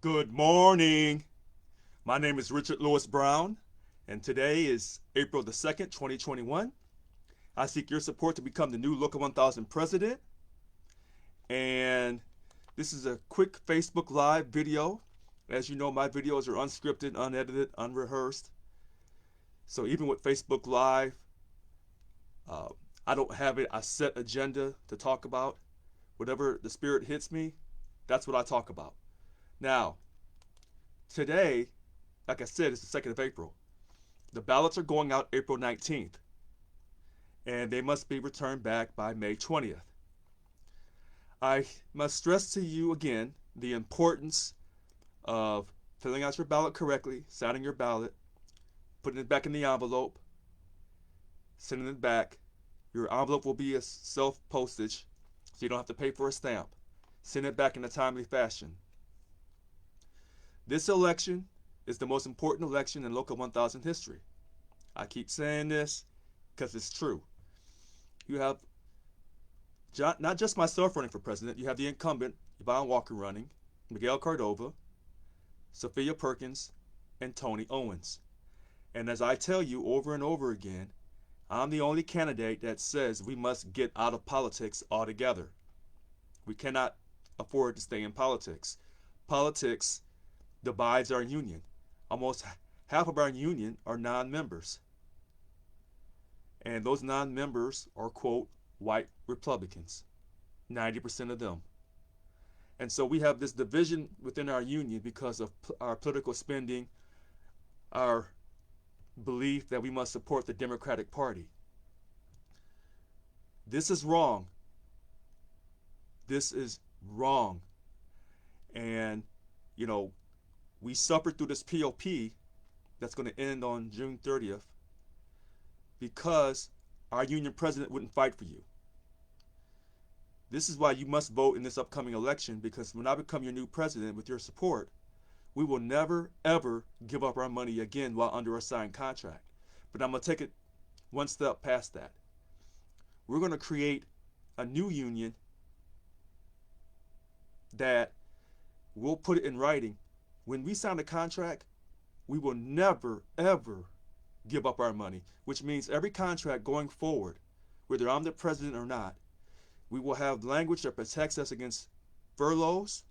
Good morning. My name is Richard Lewis Brown, and today is April the 2nd, 2021. I seek your support to become the new Local 1000 president. And this is a quick Facebook Live video. As you know, my videos are unscripted, unedited, unrehearsed. So even with Facebook Live, uh, I don't have a set agenda to talk about. Whatever the spirit hits me, that's what I talk about. Now, today, like I said, it's the 2nd of April. The ballots are going out April 19th, and they must be returned back by May 20th. I must stress to you again the importance of filling out your ballot correctly, signing your ballot, putting it back in the envelope, sending it back. Your envelope will be a self-postage, so you don't have to pay for a stamp. Send it back in a timely fashion. This election is the most important election in Local 1000 history. I keep saying this because it's true. You have not just myself running for president, you have the incumbent, Yvonne Walker, running, Miguel Cordova, Sophia Perkins, and Tony Owens. And as I tell you over and over again, I'm the only candidate that says we must get out of politics altogether. We cannot afford to stay in politics. Politics divides our union. Almost half of our union are non-members. And those non-members are, quote, white Republicans. 90% of them. And so we have this division within our union because of our political spending, our belief that we must support the Democratic Party. This is wrong. This is wrong. And, we suffered through this POP that's going to end on June 30th because our union president wouldn't fight for you. This is why you must vote in this upcoming election, because when I become your new president with your support, we will never, ever give up our money again while under a signed contract. But I'm going to take it one step past that. We're going to create a new union that we'll put it in writing. When we sign a contract, we will never, ever give up our money, which means every contract going forward, whether I'm the president or not, we will have language that protects us against furloughs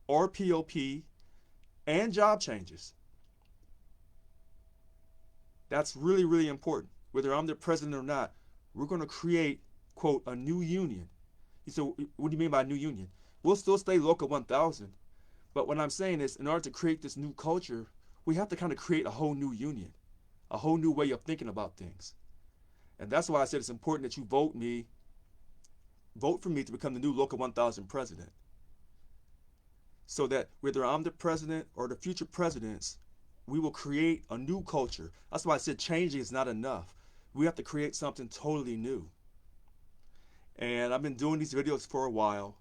or POP and job changes. That's really, really important. Whether I'm the president or not, we're going to create, quote, a new union. So what do you mean by new union? We'll still stay Local 1000. But what I'm saying is, in order to create this new culture, we have to kind of create a whole new union, a whole new way of thinking about things. And that's why I said it's important that you vote for me to become the new Local 1000 president. So that whether I'm the president or the future presidents, we will create a new culture. That's why I said changing is not enough. We have to create something totally new. And I've been doing these videos for a while.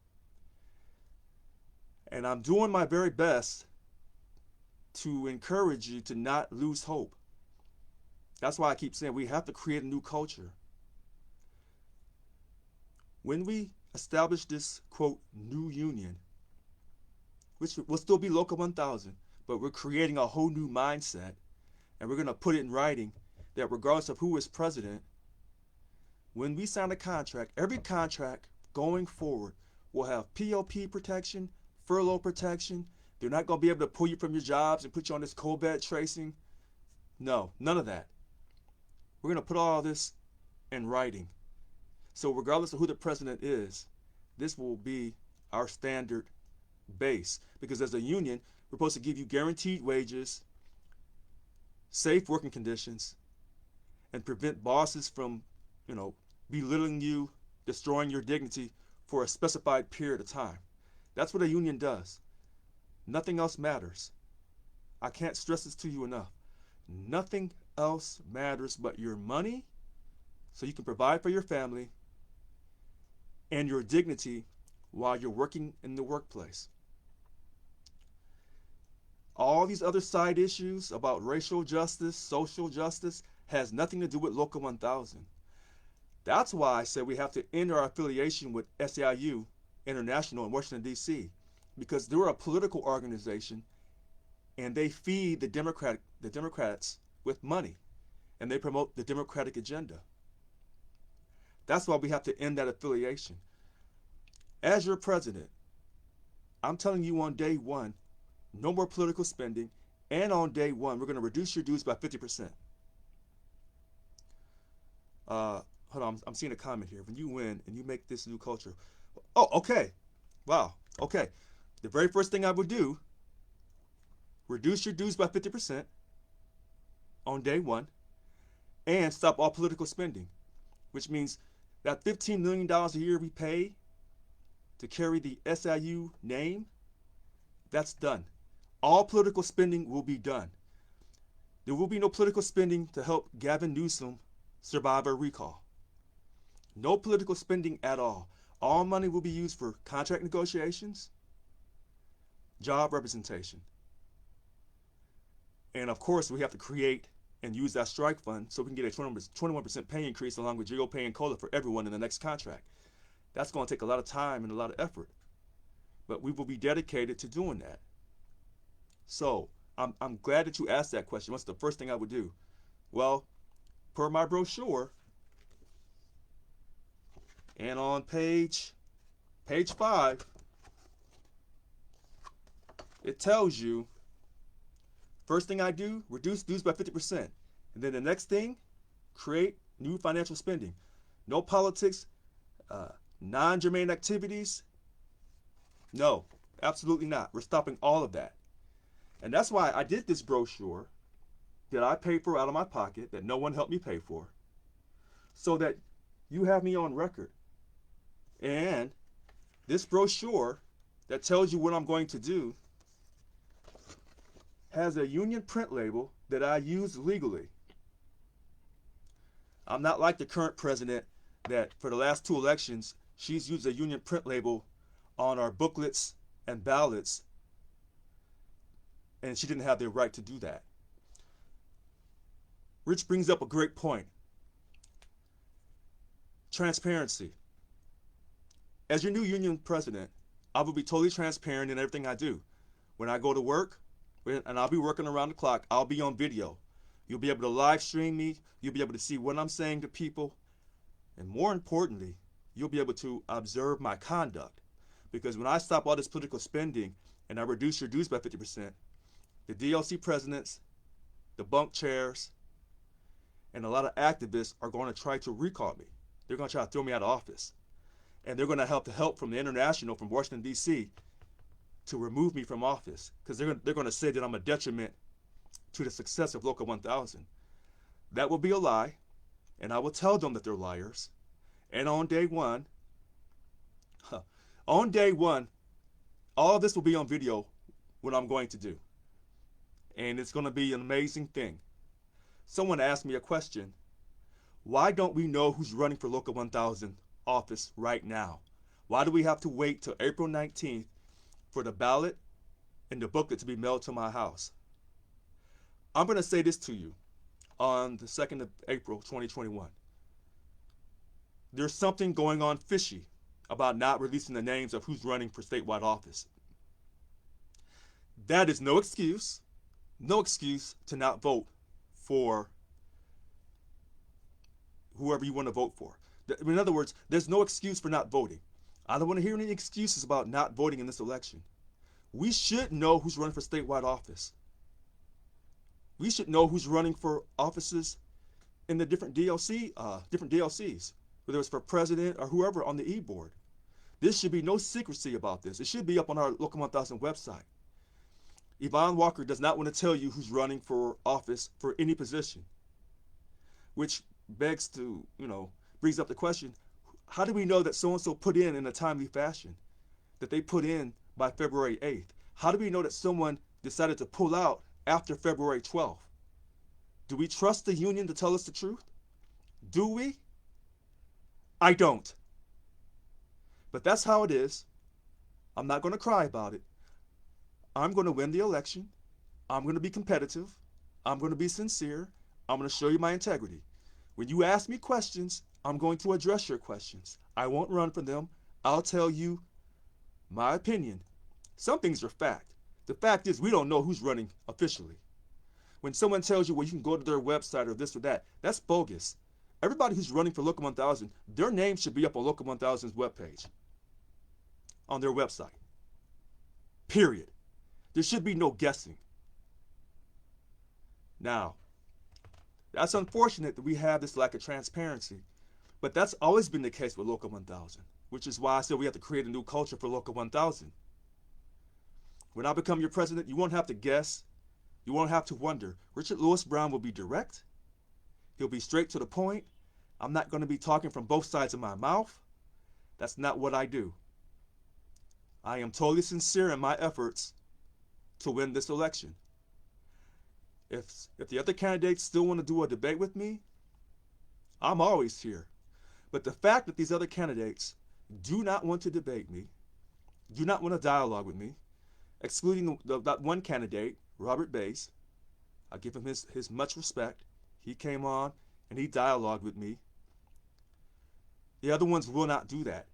And I'm doing my very best to encourage you to not lose hope. That's why I keep saying we have to create a new culture. When we establish this, quote, new union, which will still be Local 1000, but we're creating a whole new mindset, and we're going to put it in writing that regardless of who is president, when we sign a contract, every contract going forward will have POP protection, furlough protection. They're not going to be able to pull you from your jobs and put you on this COVID tracing. No, none of that. We're going to put all this in writing. So regardless of who the president is, this will be our standard base. Because as a union, we're supposed to give you guaranteed wages, safe working conditions, and prevent bosses from, belittling you, destroying your dignity for a specified period of time. That's what a union does. Nothing else matters. I can't stress this to you enough. Nothing else matters but your money, so you can provide for your family, and your dignity while you're working in the workplace. All these other side issues about racial justice, social justice, has nothing to do with Local 1000. That's why I said we have to end our affiliation with SEIU International in Washington, D.C., because they're a political organization and they feed the Democrats with money, and they promote the Democratic agenda. That's why we have to end that affiliation. As your president, I'm telling you on day one, no more political spending, and on day one, we're going to reduce your dues by 50%. Hold on, I'm seeing a comment here. When you win and you make this new culture. Oh, okay. Wow. Okay. The very first thing I would do, reduce your dues by 50% on day one, and stop all political spending, which means that $15 million a year we pay to carry the SIU name, that's done. All political spending will be done. There will be no political spending to help Gavin Newsom survive a recall. No political spending at all. All money will be used for contract negotiations, job representation. And of course, we have to create and use that strike fund so we can get a 21% pay increase along with GO pay and COLA for everyone in the next contract. That's going to take a lot of time and a lot of effort. But we will be dedicated to doing that. So I'm glad that you asked that question. What's the first thing I would do? Well, per my brochure, and on page 5, it tells you, first thing I do, reduce dues by 50%. And then the next thing, create new financial spending. No politics, non-germane activities. No, absolutely not. We're stopping all of that. And that's why I did this brochure that I paid for out of my pocket, that no one helped me pay for, so that you have me on record. And this brochure that tells you what I'm going to do has a union print label that I use legally. I'm not like the current president that for the last 2 elections, she's used a union print label on our booklets and ballots, and she didn't have the right to do that. Rich brings up a great point. Transparency. As your new union president, I will be totally transparent in everything I do. When I go to work, and I'll be working around the clock, I'll be on video. You'll be able to live stream me. You'll be able to see what I'm saying to people. And more importantly, you'll be able to observe my conduct. Because when I stop all this political spending and I reduce your dues by 50%, the DLC presidents, the bunk chairs, and a lot of activists are going to try to recall me. They're going to try to throw me out of office. And they're going to have the help from the international, from Washington, D.C., to remove me from office. Because they're going to say that I'm a detriment to the success of Local 1000. That will be a lie, and I will tell them that they're liars. And on day one, all of this will be on video, what I'm going to do. And it's going to be an amazing thing. Someone asked me a question. Why don't we know who's running for Local 1000 office right now? Why do we have to wait till April 19th for the ballot and the booklet to be mailed to my house? I'm going to say this to you on the 2nd of April, 2021. There's something going on fishy about not releasing the names of who's running for statewide office. That is no excuse to not vote for whoever you want to vote for. In other words, there's no excuse for not voting. I don't want to hear any excuses about not voting in this election. We should know who's running for statewide office. We should know who's running for offices in the different DLCs, whether it's for president or whoever on the e-board. There should be no secrecy about this. It should be up on our Local 1000 website. Yvonne Walker does not want to tell you who's running for office for any position, which begs to, brings up the question, how do we know that so-and-so put in a timely fashion, that they put in by February 8th? How do we know that someone decided to pull out after February 12th? Do we trust the union to tell us the truth? Do we? I don't. But that's how it is. I'm not going to cry about it. I'm going to win the election. I'm going to be competitive. I'm going to be sincere. I'm going to show you my integrity. When you ask me questions, I'm going to address your questions. I won't run from them. I'll tell you my opinion. Some things are fact. The fact is, we don't know who's running officially. When someone tells you, well, you can go to their website or this or that, that's bogus. Everybody who's running for Local 1000, their name should be up on Local 1000's webpage, on their website. Period. There should be no guessing. Now, that's unfortunate that we have this lack of transparency, but that's always been the case with Local 1000, which is why I said we have to create a new culture for Local 1000. When I become your president, you won't have to guess. You won't have to wonder. Richard Lewis Brown will be direct. He'll be straight to the point. I'm not going to be talking from both sides of my mouth. That's not what I do. I am totally sincere in my efforts to win this election. If the other candidates still want to do a debate with me, I'm always here. But the fact that these other candidates do not want to debate me, do not want to dialogue with me, excluding that one candidate, Robert Bass, I give him his much respect. He came on and he dialogued with me. The other ones will not do that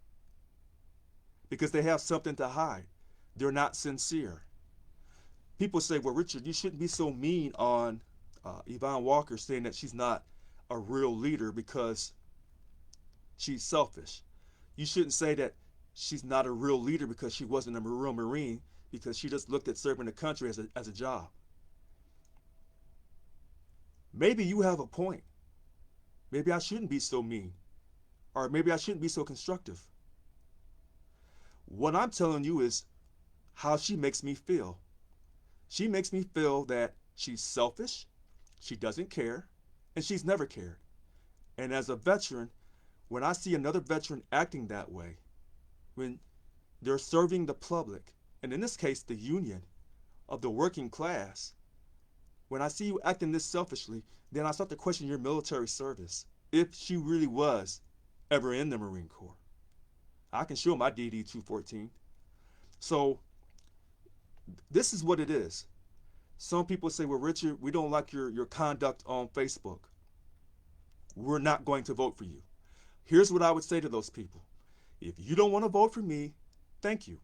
because they have something to hide. They're not sincere. People say, well, Richard, you shouldn't be so mean on Yvonne Walker, saying that she's not a real leader because she's selfish. You shouldn't say that she's not a real leader because she wasn't a real Marine, because she just looked at serving the country as a job. Maybe you have a point. Maybe I shouldn't be so mean. Or maybe I shouldn't be so constructive. What I'm telling you is how she makes me feel. She makes me feel that she's selfish, she doesn't care, and she's never cared. And as a veteran, when I see another veteran acting that way, when they're serving the public, and in this case, the union of the working class, when I see you acting this selfishly, then I start to question your military service, if she really was ever in the Marine Corps. I can show my DD 214. So this is what it is. Some people say, well, Richard, we don't like your conduct on Facebook. We're not going to vote for you. Here's what I would say to those people. If you don't want to vote for me, thank you.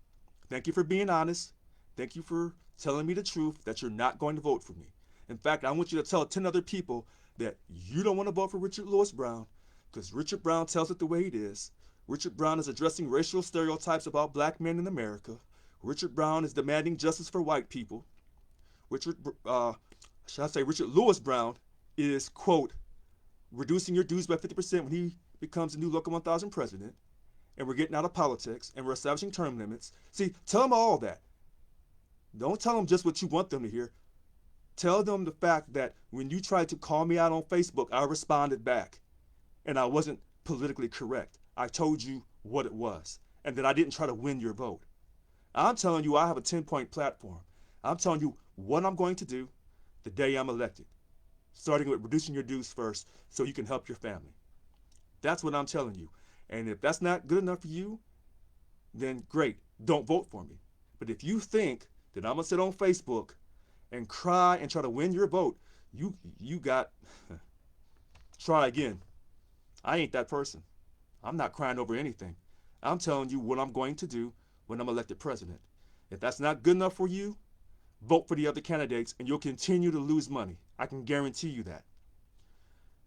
Thank you for being honest. Thank you for telling me the truth that you're not going to vote for me. In fact, I want you to tell 10 other people that you don't want to vote for Richard Lewis Brown because Richard Brown tells it the way it is. Richard Brown is addressing racial stereotypes about black men in America. Richard Brown is demanding justice for white people. Richard Lewis Brown is, quote, reducing your dues by 50% when he becomes the new Local 1000 president. And we're getting out of politics and we're establishing term limits. See, tell them all that. Don't tell them just what you want them to hear. Tell them the fact that when you tried to call me out on Facebook, I responded back. And I wasn't politically correct. I told you what it was. And that I didn't try to win your vote. I'm telling you I have a 10-point platform. I'm telling you what I'm going to do the day I'm elected. Starting with reducing your dues first so you can help your family. That's what I'm telling you. And if that's not good enough for you, then great, don't vote for me. But if you think that I'm going to sit on Facebook and cry and try to win your vote, you got, try again. I ain't that person. I'm not crying over anything. I'm telling you what I'm going to do when I'm elected president. If that's not good enough for you, vote for the other candidates and you'll continue to lose money. I can guarantee you that.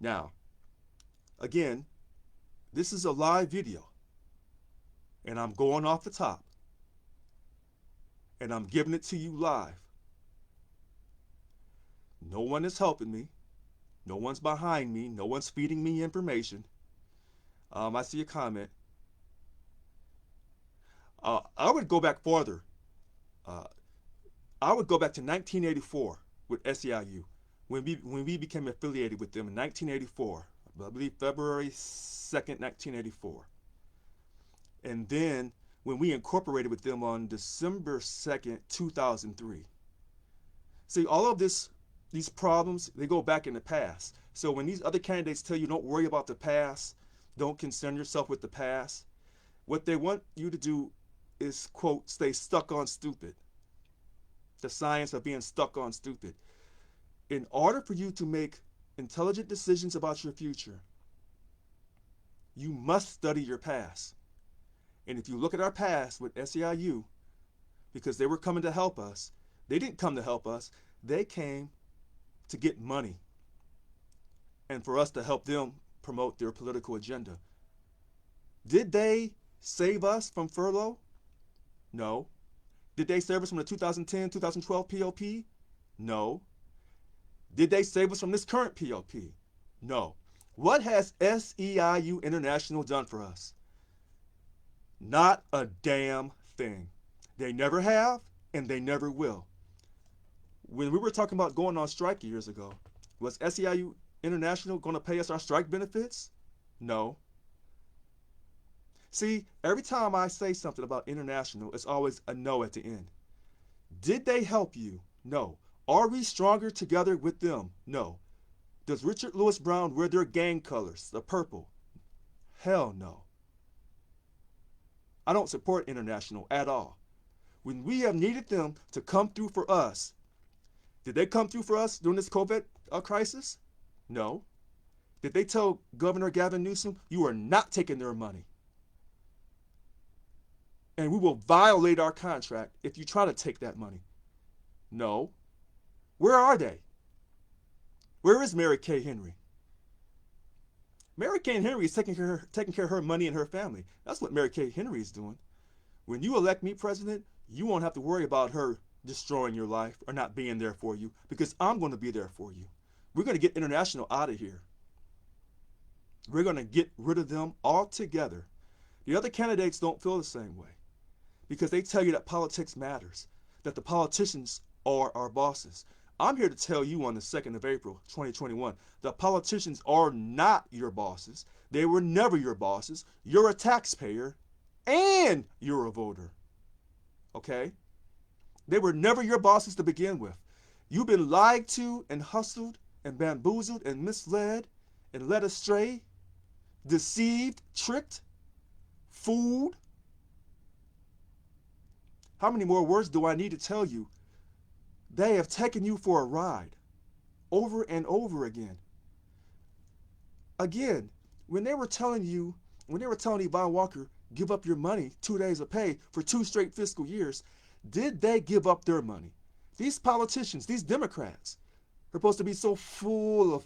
Now, again, this is a live video, and I'm going off the top, and I'm giving it to you live. No one is helping me. No one's behind me. No one's feeding me information. I see a comment. I would go back farther. I would go back to 1984 with SEIU, when we became affiliated with them in 1984. I believe February 2nd, 1984. And then when we incorporated with them on December 2nd, 2003. See, all of these problems, they go back in the past. So when these other candidates tell you don't worry about the past, don't concern yourself with the past, what they want you to do is, quote, stay stuck on stupid. The science of being stuck on stupid. In order for you to make intelligent decisions about your future, you must study your past. And if you look at our past with SEIU, because they were coming to help us, They didn't come to help us. They came to get money and for us to help them promote their political agenda. Did they save us from furlough? No. Did they save us from the 2010 2012 POP? No. Did they save us from this current POP? No. What has SEIU International done for us? Not a damn thing. They never have, and they never will. When we were talking about going on strike years ago, was SEIU International going to pay us our strike benefits? No. See, every time I say something about international, it's always a no at the end. Did they help you? No. Are we stronger together with them? No. Does Richard Lewis Brown wear their gang colors, the purple? Hell no. I don't support international at all. When we have needed them to come through for us, did they come through for us during this COVID crisis? No. Did they tell Governor Gavin Newsom, you are not taking their money? And we will violate our contract if you try to take that money. No. Where are they? Where is Mary Kay Henry? Mary Kay Henry is taking care of her money and her family. That's what Mary Kay Henry is doing. When you elect me president, you won't have to worry about her destroying your life or not being there for you because I'm going to be there for you. We're going to get international out of here. We're going to get rid of them altogether. The other candidates don't feel the same way because they tell you that politics matters, that the politicians are our bosses. I'm here to tell you on the 2nd of April, 2021, the politicians are not your bosses. They were never your bosses. You're a taxpayer and you're a voter. Okay? They were never your bosses to begin with. You've been lied to and hustled and bamboozled and misled and led astray, deceived, tricked, fooled. How many more words do I need to tell you? They have taken you for a ride over and over again. Again, when they were telling Yvonne Walker, give up your money, 2 days of pay for 2 straight fiscal years, did they give up their money? These politicians, these Democrats, are supposed to be so full of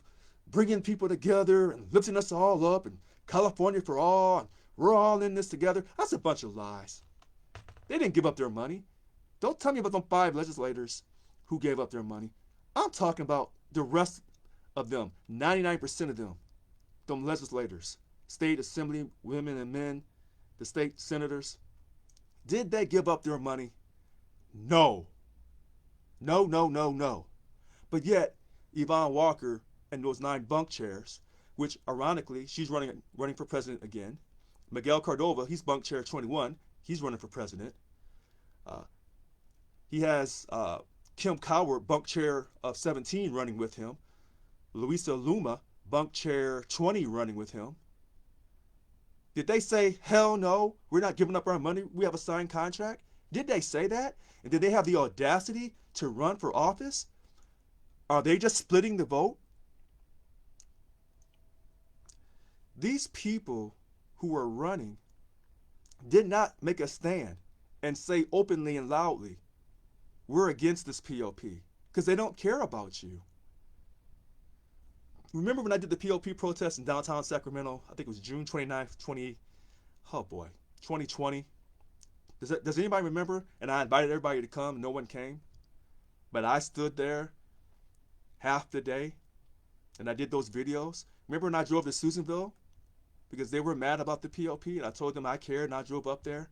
bringing people together and lifting us all up and California for all, and we're all in this together. That's a bunch of lies. They didn't give up their money. Don't tell me about them 5 legislators who gave up their money. I'm talking about the rest of them, 99% of them legislators, state assembly women and men, the state senators. Did they give up their money? No. No, no, no, no. But yet, Yvonne Walker and those 9 bunk chairs, which ironically, she's running for president again. Miguel Cordova, he's bunk chair 21. He's running for president. He has Kim Coward, bunk chair of 17, running with him. Louisa Luma, bunk chair 20, running with him. Did they say, hell no, we're not giving up our money, we have a signed contract? Did they say that? And did they have the audacity to run for office? Are they just splitting the vote? These people who are running did not make a stand and say openly and loudly, we're against this POP, because they don't care about you. Remember when I did the POP protest in downtown Sacramento? I think it was June 29th, 2020. Does anybody remember? And I invited everybody to come. No one came. But I stood there half the day, and I did those videos. Remember when I drove to Susanville? Because they were mad about the POP, and I told them I cared, and I drove up there.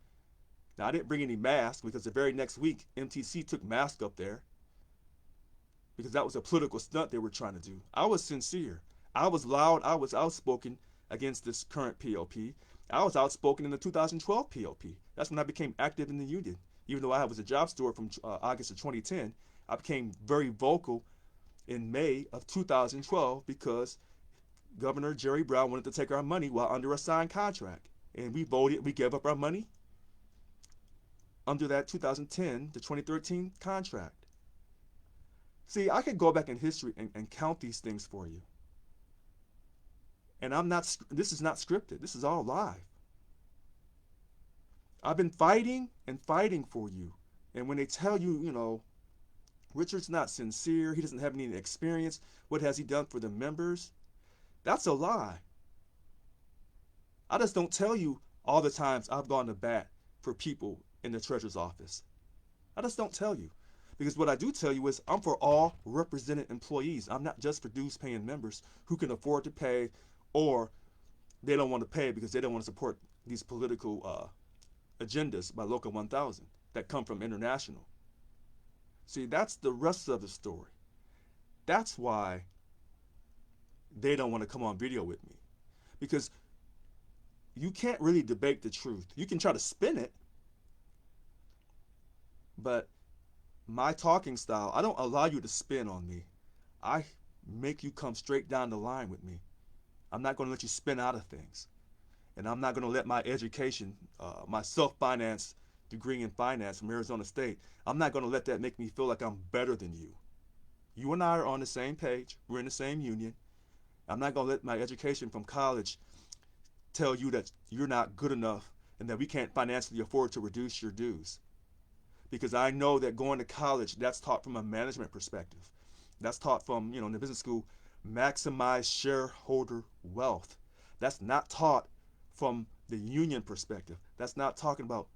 Now, I didn't bring any masks, because the very next week, MTC took masks up there, because that was a political stunt they were trying to do. I was sincere. I was loud. I was outspoken against this current POP. I was outspoken in the 2012 POP. That's when I became active in the union. Even though I was a job steward from August of 2010, I became very vocal in May of 2012 because Governor Jerry Brown wanted to take our money while under a signed contract. And we voted, we gave up our money under that 2010 to 2013 contract. See, I could go back in history and count these things for you. And this is not scripted. This is all live. I've been fighting and fighting for you. And when they tell you, Richard's not sincere. He doesn't have any experience. What has he done for the members? That's a lie. I just don't tell you all the times I've gone to bat for people in the treasurer's office. I just don't tell you. Because what I do tell you is I'm for all represented employees. I'm not just for dues paying members who can afford to pay, or they don't want to pay because they don't want to support these political agendas by Local 1000 that come from international. See, that's the rest of the story. That's why they don't want to come on video with me. Because you can't really debate the truth. You can try to spin it, but my talking style, I don't allow you to spin on me. I make you come straight down the line with me. I'm not going to let you spin out of things. And I'm not going to let my education, my self-financed degree in finance from Arizona State, I'm not going to let that make me feel like I'm better than you. You and I are on the same page. We're in the same union. I'm not going to let my education from college tell you that you're not good enough and that we can't financially afford to reduce your dues. Because I know that going to college, that's taught from a management perspective. That's taught from, in the business school, maximize shareholder wealth. That's not taught from the union perspective. That's not talking about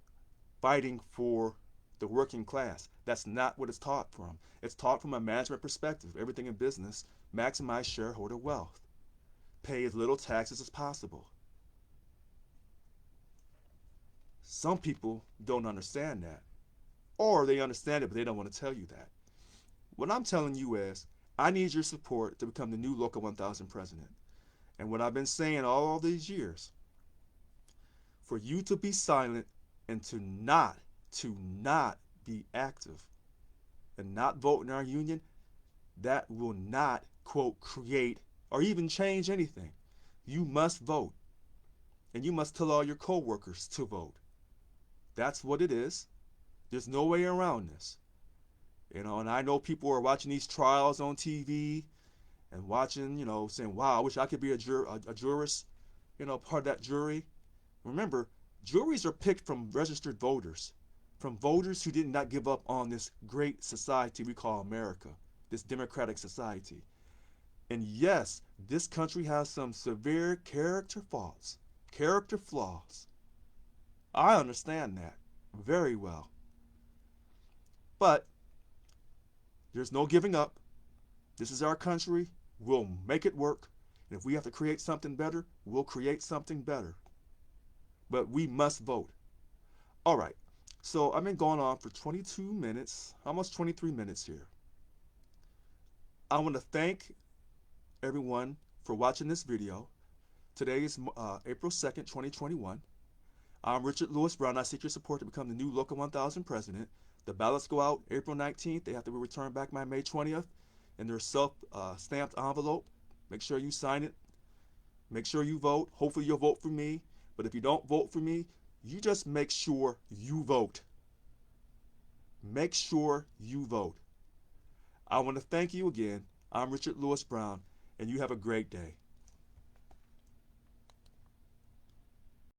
fighting for the working class. That's not what it's taught from. It's taught from a management perspective. Everything in business, maximize shareholder wealth. Pay as little taxes as possible. Some people don't understand that. Or they understand it, but they don't want to tell you that. What I'm telling you is, I need your support to become the new Local 1000 president. And what I've been saying all these years, for you to be silent and to not be active and not vote in our union, that will not, quote, create or even change anything. You must vote. And you must tell all your co-workers to vote. That's what it is. There's no way around this. And I know people are watching these trials on TV and watching, saying, wow, I wish I could be a jurist, part of that jury. Remember, juries are picked from registered voters, from voters who did not give up on this great society we call America, this democratic society. And yes, this country has some severe character flaws. I understand that very well. But there's no giving up. This is our country. We'll make it work. And if we have to create something better, we'll create something better. But we must vote. All right. So I've been going on for 22 minutes, almost 23 minutes here. I want to thank everyone for watching this video. Today is April 2nd, 2021. I'm Richard Lewis Brown. I seek your support to become the new Local 1000 president. The ballots go out April 19th. They have to be returned back by May 20th in their self-stamped envelope. Make sure you sign it. Make sure you vote. Hopefully you'll vote for me. But if you don't vote for me, you just make sure you vote. Make sure you vote. I want to thank you again. I'm Richard Lewis Brown, and you have a great day.